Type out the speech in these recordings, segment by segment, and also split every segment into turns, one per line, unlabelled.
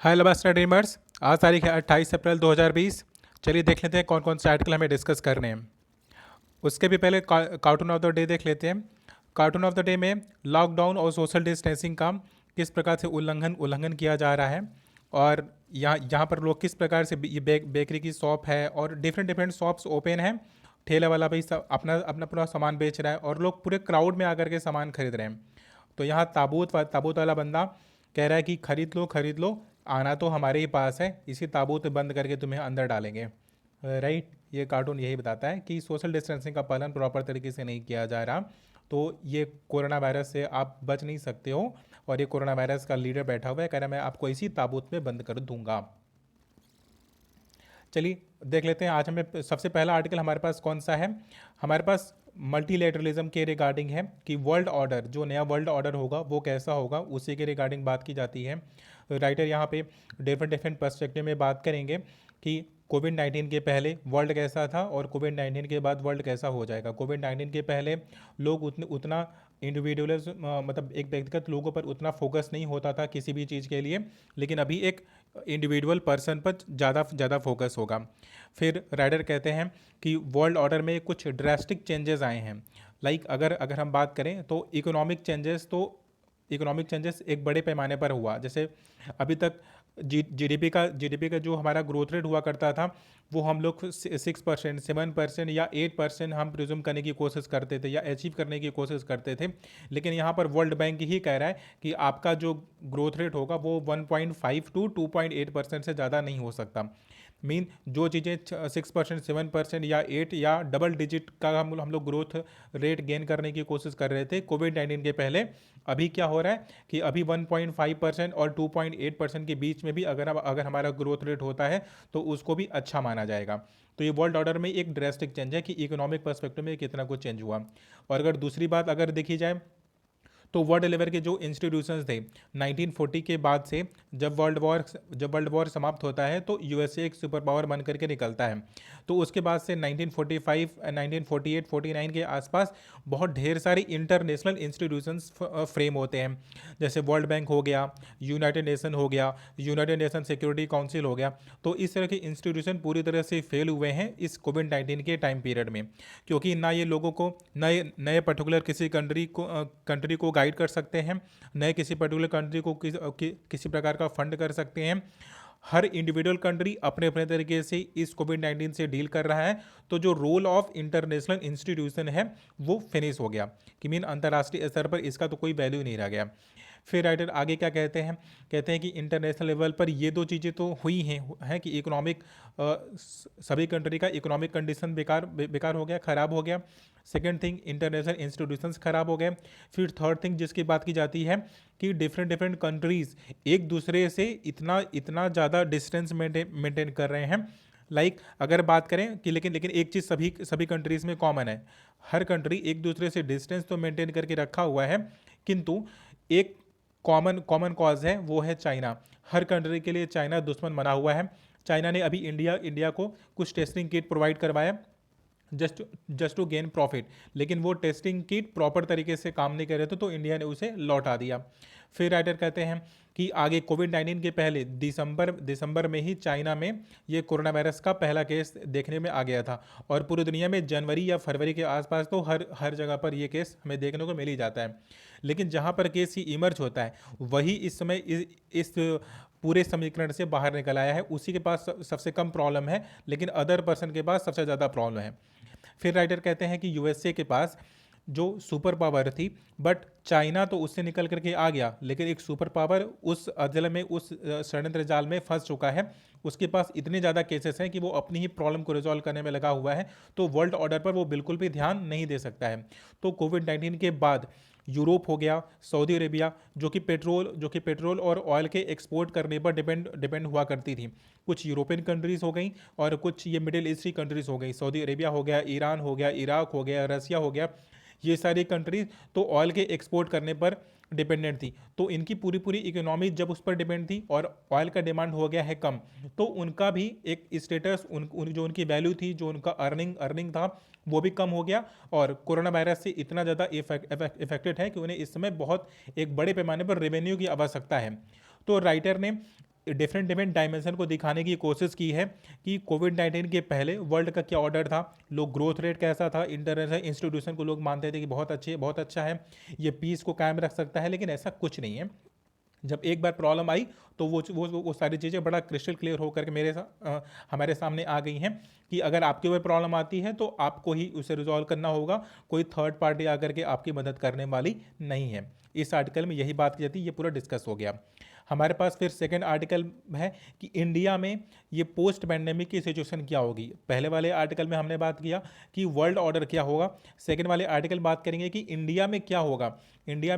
हाय नमस्ते ड्रीमर्स। आज तारीख है 28 अप्रैल 2020। चलिए देख लेते हैं कौन कौन से आर्टिकल हमें डिस्कस करने हैं। उसके भी पहले कार्टून ऑफ द डे देख लेते हैं। कार्टून ऑफ द डे में लॉकडाउन और सोशल डिस्टेंसिंग का किस प्रकार से उल्लंघन उल्लंघन किया जा रहा है, और यहाँ यहाँ पर लोग किस प्रकार से ये बेकरी की शॉप है और डिफरेंट डिफरेंट शॉप्स ओपन है। ठेले वाला भी सब अपना अपना पूरा सामान बेच रहा है और लोग पूरे क्राउड में आकर के सामान खरीद रहे हैं। तो यहाँ ताबूत वाला बंदा कह रहा है कि खरीद लो, आना तो हमारे ही पास है, इसी ताबूत में बंद करके तुम्हें अंदर डालेंगे। राइट, ये कार्टून यही बताता है कि सोशल डिस्टेंसिंग का पालन प्रॉपर तरीके से नहीं किया जा रहा, तो ये कोरोना वायरस से आप बच नहीं सकते हो। और ये कोरोना वायरस का लीडर बैठा हुआ है, कह रहा है मैं आपको इसी ताबूत में बंद कर दूंगा। चलिए देख लेते हैं आज हमें सबसे पहला आर्टिकल हमारे पास कौन सा है। हमारे पास मल्टीलेटरलिज्म के रिगार्डिंग है कि वर्ल्ड ऑर्डर, जो नया वर्ल्ड ऑर्डर होगा वो कैसा होगा, उसी के रिगार्डिंग बात की जाती है। राइटर यहाँ पे डिफरेंट डिफरेंट पर्सपेक्टिव में बात करेंगे कि कोविड 19 के पहले वर्ल्ड कैसा था और कोविड 19 के बाद वर्ल्ड कैसा हो जाएगा। कोविड 19 के पहले लोग उतना इंडिविजुअल मतलब एक व्यक्तिगत लोगों पर उतना फोकस नहीं होता था किसी भी चीज़ के लिए, लेकिन अभी एक इंडिविजुअल पर्सन पर ज़्यादा फोकस होगा। फिर राइडर कहते हैं कि वर्ल्ड ऑर्डर में कुछ ड्रास्टिक चेंजेस आए हैं। लाइक अगर अगर हम बात करें तो इकोनॉमिक चेंजेस एक बड़े पैमाने पर हुआ। जैसे अभी तक जीडीपी का जो हमारा ग्रोथ रेट हुआ करता था, वो हम लोग 6%, 7% या 8% हम प्रिज्यूम करने की कोशिश करते थे या अचीव करने की कोशिश करते थे। लेकिन यहाँ पर वर्ल्ड बैंक ही कह रहा है कि आपका जो ग्रोथ रेट होगा वो 1.5 टू 2.8% से ज़्यादा नहीं हो सकता। मीन जो चीज़ें 6%, 7% या 8 या डबल डिजिट का हम लोग ग्रोथ रेट गेन करने की कोशिश कर रहे थे कोविड 19 के पहले, अभी क्या हो रहा है कि अभी 1.5% और 2.8% के बीच में भी अगर हमारा ग्रोथ रेट होता है तो उसको भी अच्छा माना जाएगा। तो ये वर्ल्ड ऑर्डर में एक ड्रेस्टिक चेंज है कि इकोनॉमिक पर्सपेक्टिव में कितना कुछ चेंज हुआ। और अगर दूसरी बात अगर देखी जाए तो वर्ल्ड लेवल के जो इंस्टीट्यूशंस थे 1940 के बाद से, जब वर्ल्ड वॉर समाप्त होता है तो यूएसए एक सुपर पावर बन करके निकलता है। तो उसके बाद से 1945, 1948, 49 के आसपास बहुत ढेर सारी इंटरनेशनल इंस्टीट्यूशंस फ्रेम होते हैं। जैसे वर्ल्ड बैंक हो गया, यूनाइटेड नेशन हो गया, यूनाइटेड नेशन सिक्योरिटी काउंसिल हो गया। तो इस तरह के इंस्टीट्यूशन पूरी तरह से फेल हुए हैं इस कोविड 19 के टाइम पीरियड में, क्योंकि ना ये लोगों को नए नए पर्टिकुलर किसी कंट्री को गाइड कर सकते हैं, नए किसी पर्टिकुलर कंट्री को किसी प्रकार का फंड कर सकते हैं। हर इंडिविजुअल कंट्री अपने अपने तरीके से इस कोविड 19 से डील कर रहा है। तो जो रोल ऑफ इंटरनेशनल इंस्टीट्यूशन है वो फिनिश हो गया, कि मीन अंतर्राष्ट्रीय स्तर पर इसका तो कोई वैल्यू नहीं रह गया। फिर राइटर आगे क्या कहते हैं, कहते हैं कि इंटरनेशनल लेवल पर ये दो चीज़ें तो हुई हैं कि इकोनॉमिक, सभी कंट्री का इकोनॉमिक कंडीशन बेकार हो गया, ख़राब हो गया। सेकेंड थिंग, इंटरनेशनल इंस्टीट्यूशंस खराब हो गए। फिर थर्ड थिंग जिसकी बात की जाती है कि डिफरेंट डिफरेंट कंट्रीज़ एक दूसरे से इतना इतना ज़्यादा डिस्टेंस मेंटेन कर रहे हैं। लाइक अगर बात करें कि लेकिन लेकिन एक चीज़ सभी सभी कंट्रीज़ में कॉमन है, हर कंट्री एक दूसरे से डिस्टेंस तो मेंटेन करके रखा हुआ है, किंतु एक कॉमन कॉमन कॉज है, वो है चाइना। हर कंट्री के लिए चाइना दुश्मन बना हुआ है। चाइना ने अभी इंडिया को कुछ टेस्टिंग किट प्रोवाइड करवाया जस्ट टू गेन प्रॉफिट, लेकिन वो टेस्टिंग किट प्रॉपर तरीके से काम नहीं कर रहे थे तो इंडिया ने उसे लौटा दिया। फिर राइटर कहते हैं कि आगे कोविड 19 के पहले दिसंबर में ही चाइना में ये कोरोना वायरस का पहला केस देखने में आ गया था, और पूरी दुनिया में जनवरी या फरवरी के आसपास तो हर हर जगह पर ये केस हमें देखने को मिल ही जाता है। लेकिन जहाँ पर केस ही इमर्ज होता है वही इस समय इस पूरे समीकरण से बाहर निकल आया है, उसी के पास सबसे कम प्रॉब्लम है, लेकिन अदर पर्सन के पास सबसे ज़्यादा प्रॉब्लम है। फिर राइटर कहते हैं कि यूएसए के पास जो सुपर पावर थी, बट चाइना तो उससे निकल करके आ गया, लेकिन एक सुपर पावर उस अदल में, उस षड्यंत्र जाल में फंस चुका है। उसके पास इतने ज़्यादा केसेस हैं कि वो अपनी ही प्रॉब्लम को रिजॉल्व करने में लगा हुआ है, तो वर्ल्ड ऑर्डर पर वो बिल्कुल भी ध्यान नहीं दे सकता है। तो कोविड 19 के बाद यूरोप हो गया, सऊदी अरेबिया, जो कि पेट्रोल और ऑयल के एक्सपोर्ट करने पर डिपेंड हुआ करती थी, कुछ यूरोपियन कंट्रीज़ हो गई और कुछ ये मिडिल ईस्टर्न कंट्रीज़ हो गई। सऊदी अरेबिया हो गया, ईरान हो गया, इराक हो गया, रसिया हो गया, ये सारी कंट्रीज तो ऑयल के एक्सपोर्ट करने पर डिपेंडेंट थी। तो इनकी पूरी पूरी इकोनॉमी जब उस पर डिपेंड थी और ऑयल का डिमांड हो गया है कम, तो उनका भी एक स्टेटस, जो उनकी वैल्यू थी, जो उनका अर्निंग था, वो भी कम हो गया। और कोरोना वायरस से इतना ज़्यादा इफेक्टेड है कि उन्हें इस समय बहुत एक बड़े पैमाने पर रेवेन्यू की आवश्यकता है। तो राइटर ने डिफरेंट डिफरेंट डायमेंशन को दिखाने की कोशिश की है कि कोविड-19 के पहले वर्ल्ड का क्या ऑर्डर था, लोग ग्रोथ रेट कैसा था, इंटरनेशनल इंस्टीट्यूशन को लोग मानते थे कि बहुत अच्छा है, ये पीस को कायम रख सकता है, लेकिन ऐसा कुछ नहीं है। जब एक बार प्रॉब्लम आई तो वो सारी चीज़ें बड़ा क्रिस्टल क्लियर होकर के हमारे सामने आ गई हैं कि अगर आपके ऊपर प्रॉब्लम आती है तो आपको ही उसे रिजॉल्व करना होगा, कोई थर्ड पार्टी आकर के आपकी मदद करने वाली नहीं है। इस आर्टिकल में यही बात की जाती है, ये पूरा डिस्कस हो गया। हमारे पास फिर सेकंड आर्टिकल है कि इंडिया में ये पोस्ट पैंडेमिक की सिचुएशन क्या होगी। पहले वाले आर्टिकल में हमने बात किया कि वर्ल्ड ऑर्डर क्या होगा, सेकंड वाले आर्टिकल बात करेंगे कि इंडिया में क्या होगा। इंडिया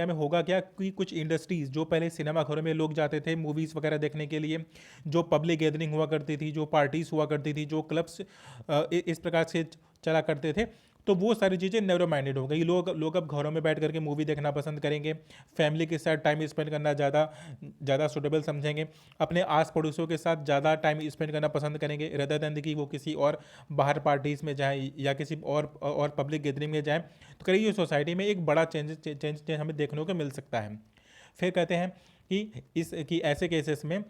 में होगा क्या कि कुछ इंडस्ट्रीज़ जो पहले सिनेमा घरों में लोग जाते थे मूवीज़ वगैरह देखने के लिए, जो पब्लिक गैदरिंग हुआ करती थी, जो पार्टीज़ हुआ करती थी, जो क्लब्स इस प्रकार से चला करते थे, तो वो सारी चीज़ें नैरो माइंडेड हो गई। लोग अब घरों में बैठ करके मूवी देखना पसंद करेंगे, फैमिली के साथ टाइम स्पेंड करना ज़्यादा ज़्यादा सूटेबल समझेंगे, अपने आस पड़ोसियों के साथ ज़्यादा टाइम स्पेंड करना पसंद करेंगे रदर देन कि वो किसी और बाहर पार्टीज़ में जाएँ या किसी और पब्लिक गैदरिंग में जाएँ। तो करिए सोसाइटी में एक बड़ा चेंज हमें देखने को मिल सकता है। फिर कहते हैं कि ऐसे केसेस में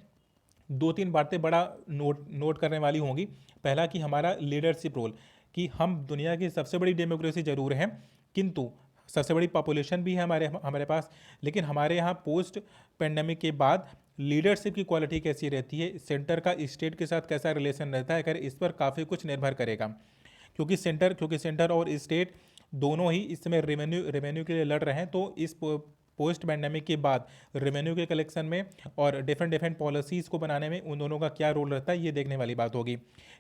दो तीन बातें बड़ा नोट नोट करने वाली होंगी। पहला कि हमारा लीडरशिप रोल, कि हम दुनिया की सबसे बड़ी डेमोक्रेसी जरूर हैं, किंतु सबसे बड़ी पॉपुलेशन भी है हमारे हमारे पास, लेकिन हमारे यहाँ पोस्ट पेंडेमिक के बाद लीडरशिप की क्वालिटी कैसी रहती है, सेंटर का स्टेट के साथ कैसा रिलेशन रहता है, अगर इस पर काफ़ी कुछ निर्भर करेगा। क्योंकि सेंटर और स्टेट दोनों ही इस समय रेवेन्यू के लिए लड़ रहे हैं, तो इस पोस्ट पैंडेमिक के बाद रेवेन्यू के कलेक्शन में और डिफरेंट डिफरेंट पॉलिसीज़ को बनाने में उन दोनों का क्या रोल रहता है, ये देखने वाली बात होगी।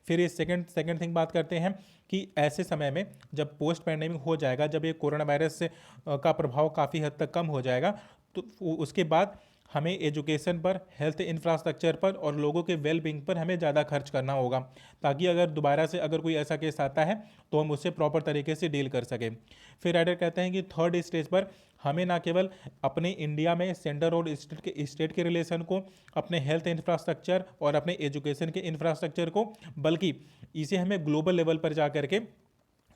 फिर ये सेकंड थिंग बात करते हैं कि ऐसे समय में जब पोस्ट पैंडेमिक हो जाएगा, जब ये कोरोना वायरस का प्रभाव काफ़ी हद तक कम हो जाएगा, तो उसके बाद हमें एजुकेशन पर, हेल्थ इंफ्रास्ट्रक्चर पर और लोगों के वेल बींग पर हमें ज़्यादा खर्च करना होगा, ताकि अगर दोबारा से अगर कोई ऐसा केस आता है तो हम उससे प्रॉपर तरीके से डील कर सकें। फिर राइटर कहते हैं कि थर्ड स्टेज पर हमें ना केवल अपने इंडिया में सेंटर और स्टेट के रिलेशन को, अपने हेल्थ इंफ्रास्ट्रक्चर और अपने एजुकेशन के इंफ्रास्ट्रक्चर को, बल्कि इसे हमें ग्लोबल लेवल पर जा करके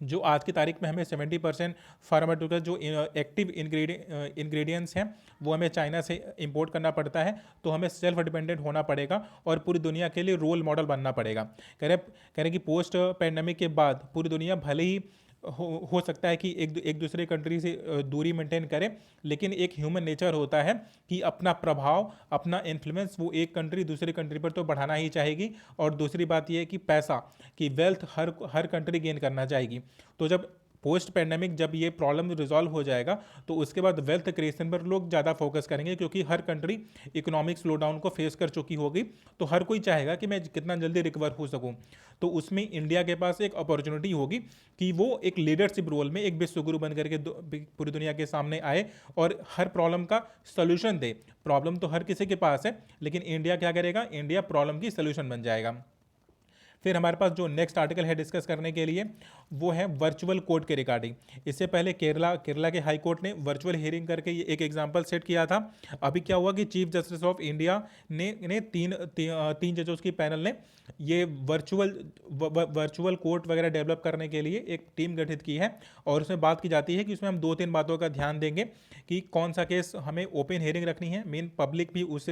जो आज की तारीख में हमें 70% फार्मास्यूटिकल जो एक्टिव इंग्रेडिएंट्स हैं वो हमें चाइना से इंपोर्ट करना पड़ता है, तो हमें सेल्फ डिपेंडेंट होना पड़ेगा और पूरी दुनिया के लिए रोल मॉडल बनना पड़ेगा। कह रहे कि पोस्ट पैंडेमिक के बाद पूरी दुनिया भले ही हो सकता है कि एक दूसरे कंट्री से दूरी मेंटेन करें, लेकिन एक ह्यूमन नेचर होता है कि अपना प्रभाव, अपना इन्फ्लुएंस वो एक कंट्री दूसरी कंट्री पर तो बढ़ाना ही चाहेगी। और दूसरी बात यह है कि पैसा, कि वेल्थ हर कंट्री गेन करना चाहेगी। तो जब पोस्ट पैंडेमिक जब ये प्रॉब्लम रिजॉल्व हो जाएगा तो उसके बाद वेल्थ क्रिएशन पर लोग ज़्यादा फोकस करेंगे, क्योंकि हर कंट्री इकोनॉमिक स्लो डाउन को फेस कर चुकी होगी, तो हर कोई चाहेगा कि मैं कितना जल्दी रिकवर हो सकूं। तो उसमें इंडिया के पास एक अपॉर्चुनिटी होगी कि वो एक लीडरशिप रोल में एक विश्वगुरु बन करके पूरी दुनिया के सामने आए और हर प्रॉब्लम का सोल्यूशन दे। प्रॉब्लम तो हर किसी के पास है, लेकिन इंडिया क्या करेगा, इंडिया प्रॉब्लम की सोल्यूशन बन जाएगा। फिर हमारे पास जो नेक्स्ट आर्टिकल है डिस्कस करने के लिए वो है वर्चुअल कोर्ट के रिगार्डिंग। इससे पहले केरला के हाई कोर्ट ने वर्चुअल हियरिंग करके ये एक एग्जांपल सेट किया था। अभी क्या हुआ कि चीफ जस्टिस ऑफ इंडिया ने तीन जजों की पैनल ने ये वर्चुअल कोर्ट वगैरह डेवलप करने के लिए एक टीम गठित की है, और उसमें बात की जाती है कि उसमें हम दो तीन बातों का ध्यान देंगे कि कौन सा केस हमें ओपन हियरिंग रखनी है, मेन पब्लिक भी उस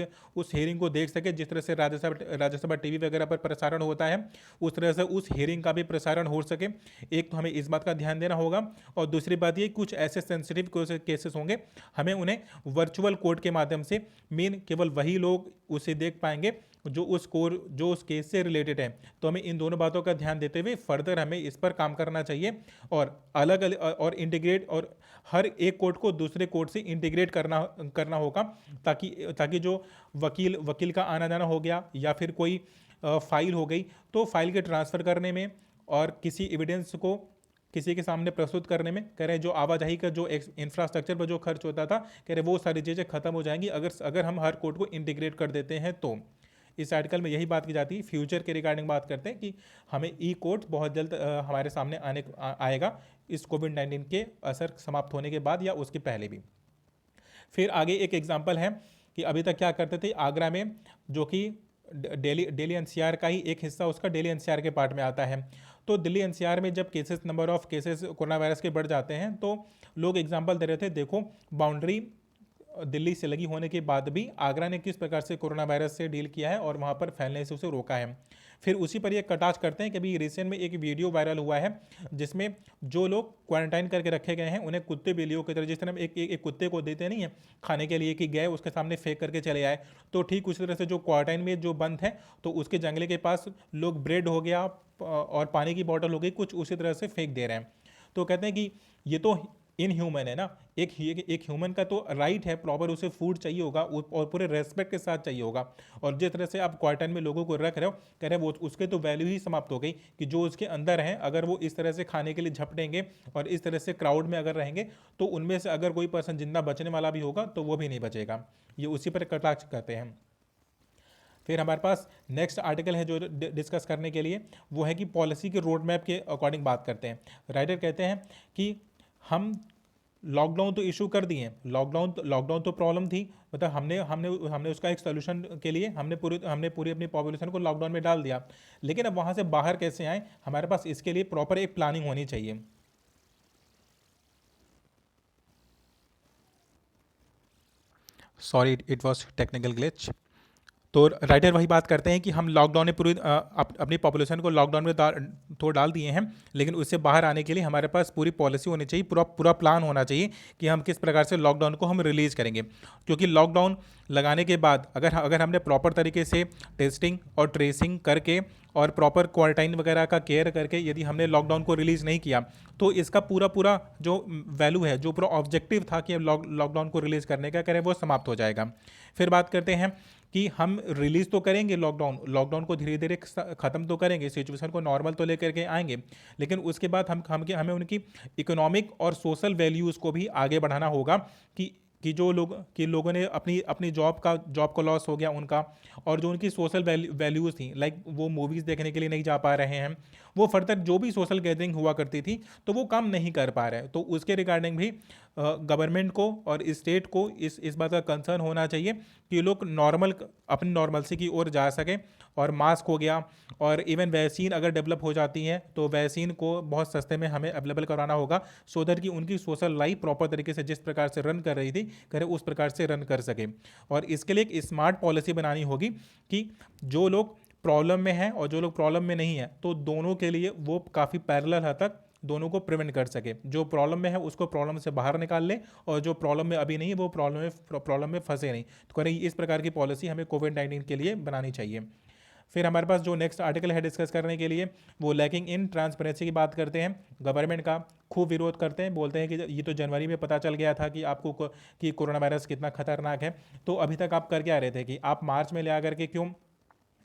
हियरिंग को देख सके, जिस तरह से राज्यसभा टीवी वगैरह पर प्रसारण होता है उस तरह से उस हियरिंग का भी प्रसारण हो सके। एक तो हमें इस बात का ध्यान देना होगा, और दूसरी बात ये कुछ ऐसे सेंसिटिव केसेस होंगे, हमें उन्हें वर्चुअल कोर्ट के माध्यम से मेन केवल वही लोग उसे देख पाएंगे जो उस केस से रिलेटेड है। तो हमें इन दोनों बातों का ध्यान देते हुए फर्दर हमें इस पर काम करना चाहिए, और अलग अलग और इंटीग्रेट, और हर एक कोर्ट को दूसरे कोर्ट से इंटीग्रेट करना होगा, ताकि जो वकील का आना जाना हो गया या फिर कोई फाइल हो गई, तो फाइल के ट्रांसफ़र करने में और किसी एविडेंस को किसी के सामने प्रस्तुत करने में, कह रहे जो आवाजाही का जो इंफ्रास्ट्रक्चर पर जो खर्च होता था, कह रहे वो सारी चीज़ें खत्म हो जाएंगी अगर हम हर कोर्ट को इंटीग्रेट कर देते हैं। तो इस आर्टिकल में यही बात की जाती है। फ्यूचर के रिगार्डिंग बात करते हैं कि हमें ई कोर्ट बहुत जल्द हमारे सामने आएगा, इस कोविड-19 के असर समाप्त होने के बाद या उसके पहले भी। फिर आगे एक एग्जाम्पल है कि अभी तक क्या करते थे आगरा में, जो कि दिल्ली एनसीआर का ही एक हिस्सा उसका दिल्ली एनसीआर के पार्ट में आता है। तो दिल्ली एनसीआर में जब number of cases corona virus के बढ़ जाते हैं, तो लोग एग्जांपल दे रहे थे, देखो दिल्ली से लगी होने के बाद भी आगरा ने किस प्रकार से कोरोना वायरस से डील किया है और वहाँ पर फैलने से उसे रोका है। फिर उसी पर ये कटाक्ष करते हैं कि अभी रिसेंट में एक वीडियो वायरल हुआ है जिसमें जो लोग क्वारंटाइन करके रखे गए हैं उन्हें कुत्ते बिल्लियों की तरह, जिस तरह एक कुत्ते को देते नहीं है खाने के लिए कि गए उसके सामने फेंक करके चले आए, तो ठीक उसी तरह से जो क्वारंटाइन में जो बंद है तो उसके जंगले के पास लोग ब्रेड हो गया और पानी की बॉटल हो गई कुछ उसी तरह से फेंक दे रहे हैं। तो कहते हैं कि ये तो इनह्यूमन है ना। एक ह्यूमन का तो राइट है, प्रॉपर उसे फूड चाहिए होगा और पूरे रेस्पेक्ट के साथ चाहिए होगा। और जिस तरह से आप क्वारंटाइन में लोगों को रख रहे हो, कह रहे हो वो उसके तो वैल्यू ही समाप्त हो गई कि जो उसके अंदर हैं अगर वो इस तरह से खाने के लिए झपटेंगे और इस तरह से क्राउड में अगर रहेंगे तो उनमें से अगर कोई पर्सन जिंदा बचने वाला भी होगा तो वो भी नहीं बचेगा। ये उसी पर कटाक्ष करते हैं। फिर हमारे पास नेक्स्ट आर्टिकल है जो डिस्कस करने के लिए, वो है कि पॉलिसी के रोड मैप के अकॉर्डिंग बात करते हैं। राइटर कहते हैं कि हम लॉकडाउन तो इशू कर दिए, लॉकडाउन तो प्रॉब्लम थी, मतलब हमने हमने हमने उसका एक सोल्यूशन के लिए हमने पूरी अपनी पॉपुलेशन को लॉकडाउन में डाल दिया, लेकिन अब वहाँ से बाहर कैसे आए, हमारे पास इसके लिए प्रॉपर एक प्लानिंग होनी चाहिए। Sorry, it was technical glitch. तो राइटर वही बात करते हैं कि हम लॉकडाउन में अपनी पॉपुलेशन को लॉकडाउन में तो डाल दिए हैं, लेकिन उससे बाहर आने के लिए हमारे पास पूरी पॉलिसी होनी चाहिए, पूरा पूरा प्लान होना चाहिए कि हम किस प्रकार से लॉकडाउन को हम रिलीज़ करेंगे। क्योंकि लॉकडाउन लगाने के बाद अगर हमने प्रॉपर तरीके से टेस्टिंग और ट्रेसिंग करके और प्रॉपर क्वारंटाइन वगैरह का केयर करके यदि हमने लॉकडाउन को रिलीज़ नहीं किया तो इसका पूरा पूरा जो वैल्यू है, जो पूरा ऑब्जेक्टिव था कि लॉकडाउन को रिलीज़ करने का करें, वो समाप्त हो जाएगा। फिर बात करते हैं कि हम रिलीज़ तो करेंगे लॉकडाउन को धीरे धीरे ख़त्म तो करेंगे, सिचुएशन को नॉर्मल तो लेकर के आएंगे, लेकिन उसके बाद हमें उनकी इकोनॉमिक और सोशल वैल्यूज़ को भी आगे बढ़ाना होगा कि लोगों ने अपनी जॉब को लॉस हो गया उनका, और जो उनकी सोशल वैल्यूज़ थी, लाइक वो मूवीज़ देखने के लिए नहीं जा पा रहे हैं, वो फर्दर जो भी सोशल गैदरिंग हुआ करती थी तो वो काम नहीं कर पा रहे हैं। तो उसके रिगार्डिंग भी गवर्नमेंट को और स्टेट को इस बात का कंसर्न होना चाहिए कि लोग अपनी नॉर्मलसी की ओर जा सकें। और मास्क हो गया, और इवन वैक्सीन अगर डेवलप हो जाती है तो वैक्सीन को बहुत सस्ते में हमें अवेलेबल करवाना होगा, सो दैट कि उनकी सोशल लाइफ प्रॉपर तरीके से जिस प्रकार से रन कर रही थी करे उस प्रकार से रन कर सके। और इसके लिए एक स्मार्ट पॉलिसी बनानी होगी कि जो लोग प्रॉब्लम में हैं और जो लोग प्रॉब्लम में नहीं है तो दोनों के लिए वो काफ़ी पैरेलल हद तक दोनों को प्रिवेंट कर सके। जो प्रॉब्लम में है उसको प्रॉब्लम से बाहर निकाल ले, और जो प्रॉब्लम में अभी नहीं है वो प्रॉब्लम में फंसे नहीं। तो करें इस प्रकार की पॉलिसी हमें कोविड-19 के लिए बनानी चाहिए। फिर हमारे पास जो नेक्स्ट आर्टिकल है डिस्कस करने के लिए, वो लैकिंग इन ट्रांसपेरेंसी की बात करते हैं। गवर्नमेंट का खूब विरोध करते हैं, बोलते हैं कि ये तो जनवरी में पता चल गया था कि कि कोरोना वायरस कितना खतरनाक है, तो अभी तक आप कर क्या रहे थे कि आप मार्च में ले आकर के क्यों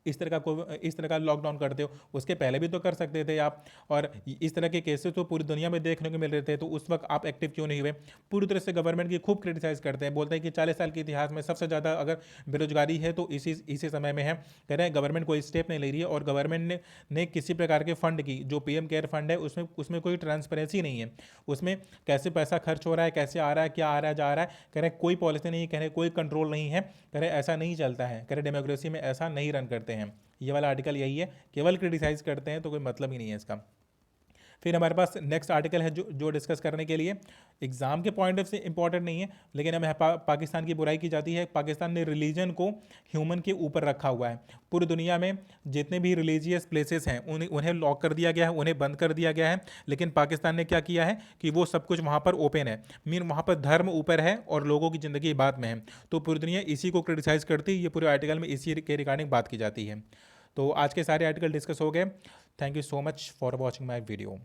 इस तरह का लॉकडाउन करते हो, उसके पहले भी तो कर सकते थे आप। और इस तरह के केसेस तो पूरी दुनिया में देखने को मिल रहे थे, तो उस वक्त आप एक्टिव क्यों नहीं हुए। पूरी तरह से गवर्नमेंट की खूब क्रिटिसाइज़ करते हैं, बोलते हैं कि 40 साल के इतिहास में सबसे ज़्यादा अगर बेरोजगारी है तो इसी समय में है। कह रहे हैं गवर्नमेंट कोई स्टेप नहीं ले रही है, और गवर्नमेंट ने किसी प्रकार के फंड की, जो पीएम केयर फंड है उसमें कोई ट्रांसपेरेंसी नहीं है, उसमें कैसे पैसा खर्च हो रहा है, कैसे आ रहा है, क्या आ रहा है, जा रहा है। कह रहे कोई पॉलिसी नहीं, कह रहे कोई कंट्रोल नहीं है, कह रहे ऐसा नहीं चलता है, कह रहे डेमोक्रेसी में ऐसा नहीं रन करते हैं। ये वाला आर्टिकल यही है, केवल क्रिटिसाइज करते हैं तो कोई मतलब ही नहीं है इसका। फिर हमारे पास नेक्स्ट आर्टिकल है जो डिस्कस करने के लिए एग्जाम के पॉइंट ऑफ से इंपॉर्टेंट नहीं है, लेकिन हमें पाकिस्तान की बुराई की जाती है। पाकिस्तान ने रिलीजन को ह्यूमन के ऊपर रखा हुआ है। पूरी दुनिया में जितने भी रिलीजियस प्लेसेस हैं उन्हें लॉक कर दिया गया है, उन्हें बंद कर दिया गया है, लेकिन पाकिस्तान ने क्या किया है कि वो सब कुछ वहाँ पर ओपन है, वहाँ पर धर्म ऊपर है और लोगों की ज़िंदगी बाद में है। तो पूरी दुनिया इसी को क्रिटिसाइज़ करती है, ये पूरे आर्टिकल में इसी के रिगार्डिंग बात की जाती है। तो आज के सारे आर्टिकल डिस्कस हो गए। Thank you so much for watching my video.